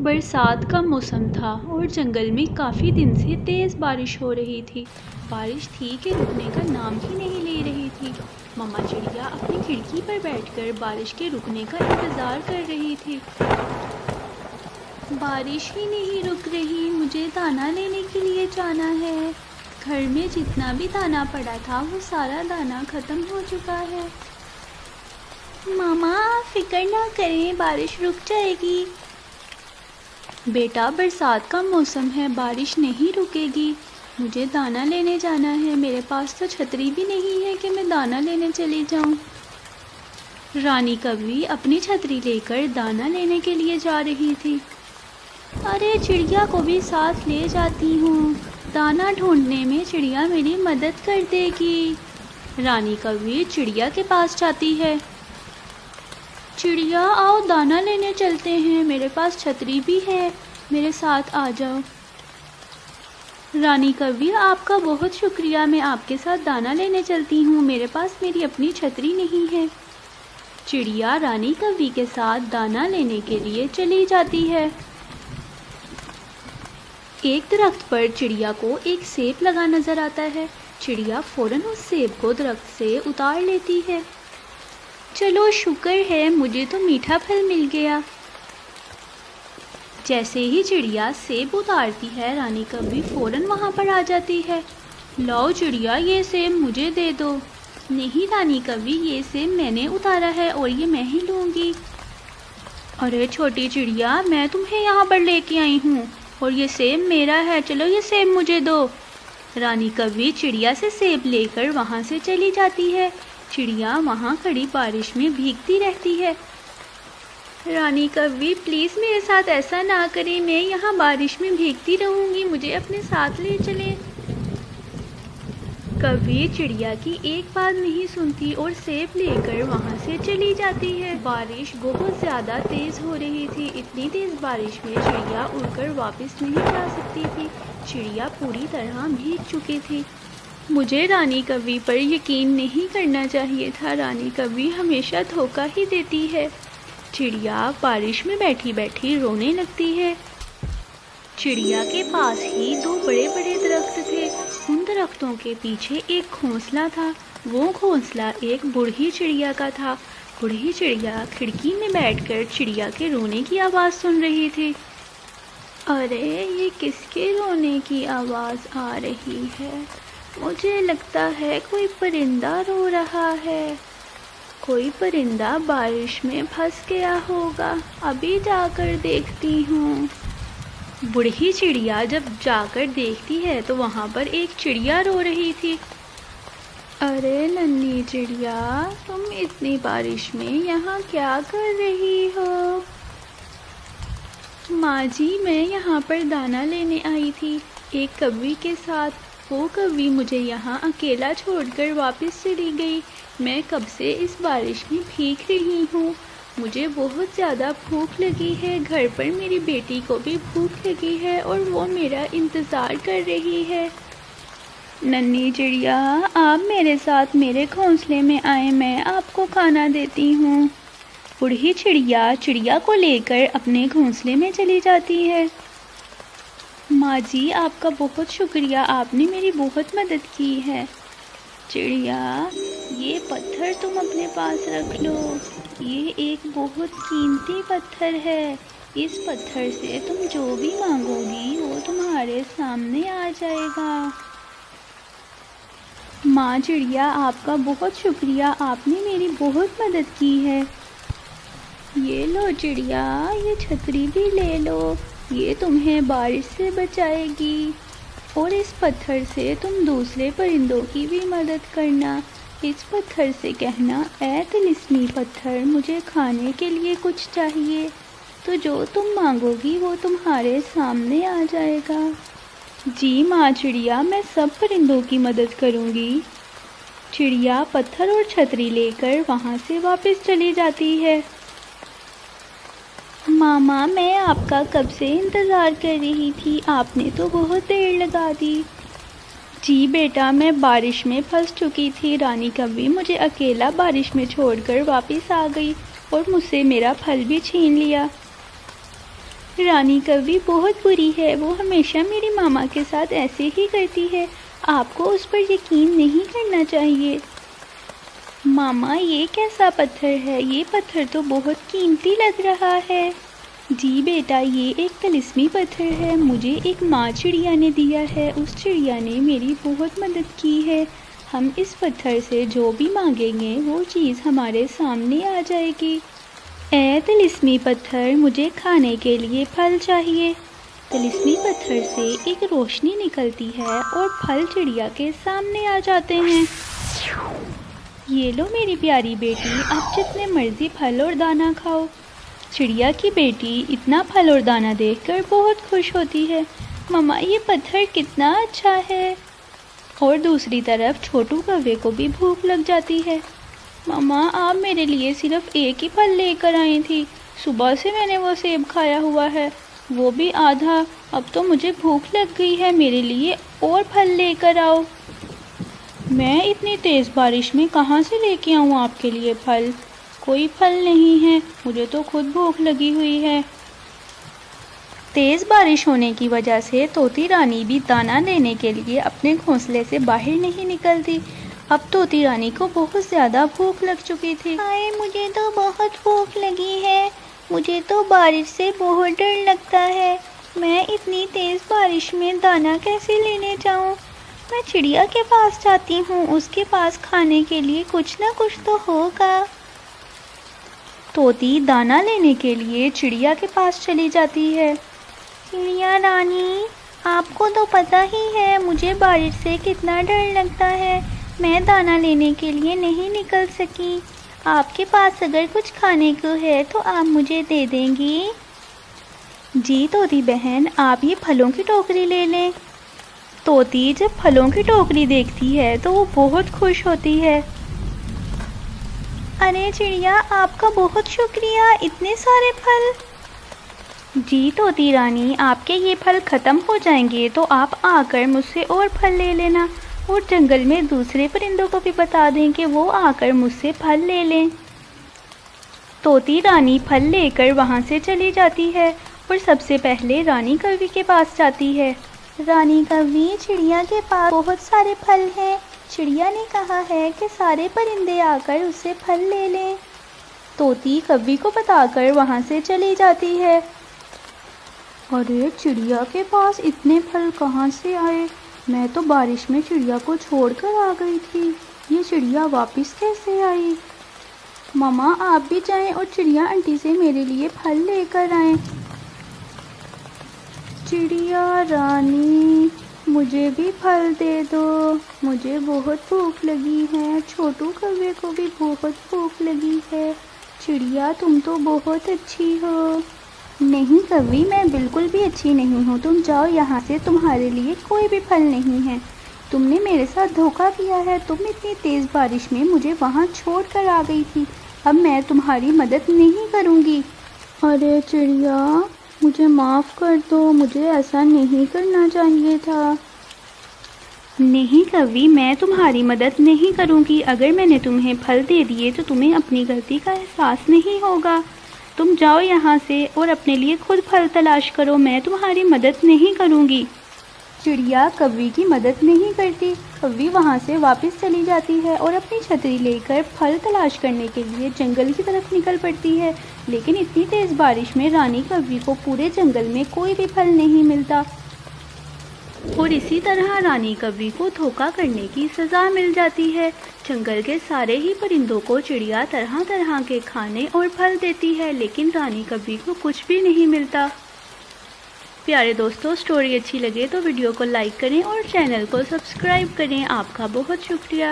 برسات کا موسم تھا اور جنگل میں کافی دن سے تیز بارش ہو رہی تھی۔ بارش تھی کہ رکنے کا نام ہی نہیں لے رہی تھی۔ مما چڑیا اپنی کھڑکی پر بیٹھ کر بارش کے رکنے کا انتظار کر رہی تھی۔ بارش ہی نہیں رک رہی، مجھے دانا لینے کے لیے جانا ہے۔ گھر میں جتنا بھی دانا پڑا تھا وہ سارا دانا ختم ہو چکا ہے۔ ماما فکر نہ کریں، بارش رک جائے گی۔ بیٹا برسات کا موسم ہے، بارش نہیں رکے گی۔ مجھے دانا لینے جانا ہے، میرے پاس تو چھتری بھی نہیں ہے کہ میں دانا لینے چلی جاؤں۔ رانی کوی اپنی چھتری لے کر دانا لینے کے لیے جا رہی تھی۔ ارے چڑیا کو بھی ساتھ لے جاتی ہوں، دانا ڈھونڈنے میں چڑیا میری مدد کر دے گی۔ رانی کوی چڑیا کے پاس جاتی ہے۔ چڑیا آؤ دانا لینے چلتے ہیں، میرے پاس چھتری بھی ہے، میرے ساتھ آ جاؤ۔ رانی کوی آپ کا بہت شکریہ، میں آپ کے ساتھ دانا لینے چلتی ہوں، میرے پاس میری اپنی چھتری نہیں ہے۔ چڑیا رانی کوی کے ساتھ دانا لینے کے لیے چلی جاتی ہے۔ ایک درخت پر چڑیا کو ایک سیب لگا نظر آتا ہے۔ چڑیا فوراً اس سیب کو درخت سے اتار لیتی ہے۔ چلو شکر ہے، مجھے تو میٹھا پھل مل گیا۔ جیسے ہی چڑیا سیب اتارتی ہے، رانی کوی فوراً وہاں پر آ جاتی ہے۔ لاؤ چڑیا، یہ سیب مجھے دے دو۔ نہیں رانی کوی، یہ سیب میں نے اتارا ہے اور یہ میں ہی لوں گی۔ ارے چھوٹی چڑیا، میں تمہیں یہاں پر لے کے آئی ہوں اور یہ سیب میرا ہے، چلو یہ سیب مجھے دو۔ رانی کوی چڑیا سے سیب لے کر وہاں سے چلی جاتی ہے۔ چڑیا وہاں کھڑی بارش میں بھیگتی رہتی ہے۔ رانی کوی پلیز میرے ساتھ ایسا نہ کریں، میں یہاں بارش میں بھیگتی رہوں گی، مجھے اپنے ساتھ لے چلیں۔ کوی چڑیا کی ایک بات نہیں سنتی اور سیب لے کر وہاں سے چلی جاتی ہے۔ بارش بہت زیادہ تیز ہو رہی تھی، اتنی تیز بارش میں چڑیا اڑ کر واپس نہیں جا سکتی تھی۔ چڑیا پوری طرح بھیگ چکی تھی۔ مجھے رانی کوی پر یقین نہیں کرنا چاہیے تھا، رانی کوی ہمیشہ دھوکہ ہی دیتی ہے۔ چڑیا بارش میں بیٹھی بیٹھی رونے لگتی ہے۔ چڑیا کے پاس ہی دو بڑے بڑے درخت تھے، ان درختوں کے پیچھے ایک گھونسلہ تھا۔ وہ گھونسلہ ایک بوڑھی چڑیا کا تھا۔ بوڑھی چڑیا کھڑکی میں بیٹھ کر چڑیا کے رونے کی آواز سن رہی تھی۔ ارے یہ کس کے رونے کی آواز آ رہی ہے؟ مجھے لگتا ہے کوئی پرندہ رو رہا ہے، کوئی پرندہ بارش میں پھنس گیا ہوگا، ابھی جا کر دیکھتی ہوں۔ بوڑھی چڑیا جب جا کر دیکھتی ہے تو وہاں پر ایک چڑیا رو رہی تھی۔ ارے ننھی چڑیا، تم اتنی بارش میں یہاں کیا کر رہی ہو؟ ماں جی، میں یہاں پر دانا لینے آئی تھی ایک کوی کے ساتھ، وہ کوی مجھے یہاں اکیلا چھوڑ کر واپس چلی گئی۔ میں کب سے اس بارش میں بھیگ رہی ہوں، مجھے بہت زیادہ بھوک لگی ہے، گھر پر میری بیٹی کو بھی بھوک لگی ہے اور وہ میرا انتظار کر رہی ہے۔ ننھی چڑیا، آپ میرے ساتھ میرے گھونسلے میں آئیں، میں آپ کو کھانا دیتی ہوں۔ بوڑھی چڑیا چڑیا کو لے کر اپنے گھونسلے میں چلی جاتی ہے۔ ماں جی، آپ کا بہت شکریہ، آپ نے میری بہت مدد کی ہے۔ چڑیا، یہ پتھر تم اپنے پاس رکھ لو، یہ ایک بہت قیمتی پتھر ہے، اس پتھر سے تم جو بھی مانگو گی وہ تمہارے سامنے آ جائے گا۔ ماں چڑیا، آپ کا بہت شکریہ، آپ نے میری بہت مدد کی ہے۔ یہ لو چڑیا، یہ چھتری بھی لے لو، یہ تمہیں بارش سے بچائے گی، اور اس پتھر سے تم دوسرے پرندوں کی بھی مدد کرنا۔ اس پتھر سے کہنا، اے طلسمی پتھر، مجھے کھانے کے لیے کچھ چاہیے، تو جو تم مانگو گی وہ تمہارے سامنے آ جائے گا۔ جی ماں چڑیا، میں سب پرندوں کی مدد کروں گی۔ چڑیا پتھر اور چھتری لے کر وہاں سے واپس چلی جاتی ہے۔ ماما، میں آپ کا کب سے انتظار کر رہی تھی، آپ نے تو بہت دیر لگا دی۔ جی بیٹا، میں بارش میں پھنس چکی تھی، رانی کوی مجھے اکیلا بارش میں چھوڑ کر واپس آ گئی اور مجھ سے میرا پھل بھی چھین لیا۔ رانی کبھی بہت بری ہے، وہ ہمیشہ میری ماما کے ساتھ ایسے ہی کرتی ہے، آپ کو اس پر یقین نہیں کرنا چاہیے۔ ماما یہ کیسا پتھر ہے؟ یہ پتھر تو بہت قیمتی لگ رہا ہے۔ جی بیٹا، یہ ایک طلسمی پتھر ہے، مجھے ایک ماں چڑیا نے دیا ہے، اس چڑیا نے میری بہت مدد کی ہے۔ ہم اس پتھر سے جو بھی مانگیں گے وہ چیز ہمارے سامنے آ جائے گی۔ اے طلسمی پتھر، مجھے کھانے کے لیے پھل چاہیے۔ طلسمی پتھر سے ایک روشنی نکلتی ہے اور پھل چڑیا کے سامنے آ جاتے ہیں۔ یہ لو میری پیاری بیٹی، اب جتنے مرضی پھل اور دانا کھاؤ۔ چڑیا کی بیٹی اتنا پھل اور دانا دیکھ کر بہت خوش ہوتی ہے۔ مما، یہ پتھر کتنا اچھا ہے۔ اور دوسری طرف چھوٹو کوے کو بھی بھوک لگ جاتی ہے۔ مما، آپ میرے لیے صرف ایک ہی پھل لے کر آئی تھی، صبح سے میں نے وہ سیب کھایا ہوا ہے، وہ بھی آدھا، اب تو مجھے بھوک لگ گئی ہے، میرے لیے اور پھل لے کر آؤ۔ میں اتنی تیز بارش میں کہاں سے لے کے آؤں آپ کے لیے پھل؟ کوئی پھل نہیں ہے، مجھے تو خود بھوک لگی ہوئی ہے۔ تیز بارش ہونے کی وجہ سے طوطی رانی بھی دانا لینے کے لیے اپنے گھونسلے سے باہر نہیں نکلتی۔ اب طوطی رانی کو بہت زیادہ بھوک لگ چکی تھی۔ ہائے، مجھے تو بہت بھوک لگی ہے، مجھے تو بارش سے بہت ڈر لگتا ہے، میں اتنی تیز بارش میں دانا کیسے لینے جاؤں؟ میں چڑیا کے پاس جاتی ہوں، اس کے پاس کھانے کے لیے کچھ نہ کچھ تو ہوگا۔ طوطی دانا لینے کے لیے چڑیا کے پاس چلی جاتی ہے۔ چڑیا رانی، آپ کو تو پتہ ہی ہے مجھے بارش سے کتنا ڈر لگتا ہے، میں دانا لینے کے لیے نہیں نکل سکی، آپ کے پاس اگر کچھ کھانے کو ہے تو آپ مجھے دے دیں گی؟ جی طوطی بہن، آپ یہ پھلوں کی ٹوکری لے لیں۔ طوطی جب پھلوں کی ٹوکری دیکھتی ہے تو وہ بہت خوش ہوتی ہے۔ ارے چڑیا، آپ کا بہت شکریہ، اتنے سارے پھل۔ جی طوطی رانی، آپ کے یہ پھل ختم ہو جائیں گے تو آپ آ کر مجھ سے اور پھل لے لینا، اور جنگل میں دوسرے پرندوں کو بھی بتا دیں کہ وہ آ کر مجھ سے پھل لے لیں۔ طوطی رانی پھل لے کر وہاں سے چلی جاتی ہے اور سب سے پہلے رانی کوی کے پاس جاتی ہے۔ رانی کوی، چڑیا کے پاس بہت سارے پھل ہیں، چڑیا نے کہا ہے کہ سارے پرندے آ کر اس سے پھل لے لیں۔ طوطی کوی کو بتا کر وہاں سے چلی جاتی ہے۔ ارے چڑیا کے پاس اتنے پھل کہاں سے آئے؟ میں تو بارش میں چڑیا کو چھوڑ کر آ گئی تھی، یہ چڑیا واپس کیسے آئی؟ ماما، آپ بھی جائیں اور چڑیا آنٹی سے میرے لیے پھل لے کر آئیں۔ چڑیا رانی، مجھے بھی پھل دے دو، مجھے بہت بھوک لگی ہے، چھوٹو کوے کو بھی بہت بھوک لگی ہے، چڑیا تم تو بہت اچھی ہو۔ نہیں کوی، میں بالکل بھی اچھی نہیں ہوں، تم جاؤ یہاں سے، تمہارے لیے کوئی بھی پھل نہیں ہے، تم نے میرے ساتھ دھوکہ کیا ہے، تم اتنی تیز بارش میں مجھے وہاں چھوڑ کر آ گئی تھی، اب میں تمہاری مدد نہیں کروں گی۔ ارے چڑیا، مجھے معاف کر دو، مجھے ایسا نہیں کرنا چاہیے تھا۔ نہیں کوی، میں تمہاری مدد نہیں کروں گی، اگر میں نے تمہیں پھل دے دیے تو تمہیں اپنی غلطی کا احساس نہیں ہوگا، تم جاؤ یہاں سے اور اپنے لیے خود پھل تلاش کرو، میں تمہاری مدد نہیں کروں گی۔ چڑیا کوی کی مدد نہیں کرتی، کوی وہاں سے واپس چلی جاتی ہے اور اپنی چھتری لے کر پھل تلاش کرنے کے لیے جنگل کی طرف نکل پڑتی ہے، لیکن اتنی تیز بارش میں رانی کوی کو پورے جنگل میں کوئی بھی پھل نہیں ملتا، اور اسی طرح رانی کوی کو دھوکہ کرنے کی سزا مل جاتی ہے۔ جنگل کے سارے ہی پرندوں کو چڑیا طرح طرح کے کھانے اور پھل دیتی ہے، لیکن رانی کوی کو کچھ بھی نہیں ملتا۔ پیارے دوستو، سٹوری اچھی لگے تو ویڈیو کو لائک کریں اور چینل کو سبسکرائب کریں۔ آپ کا بہت شکریہ۔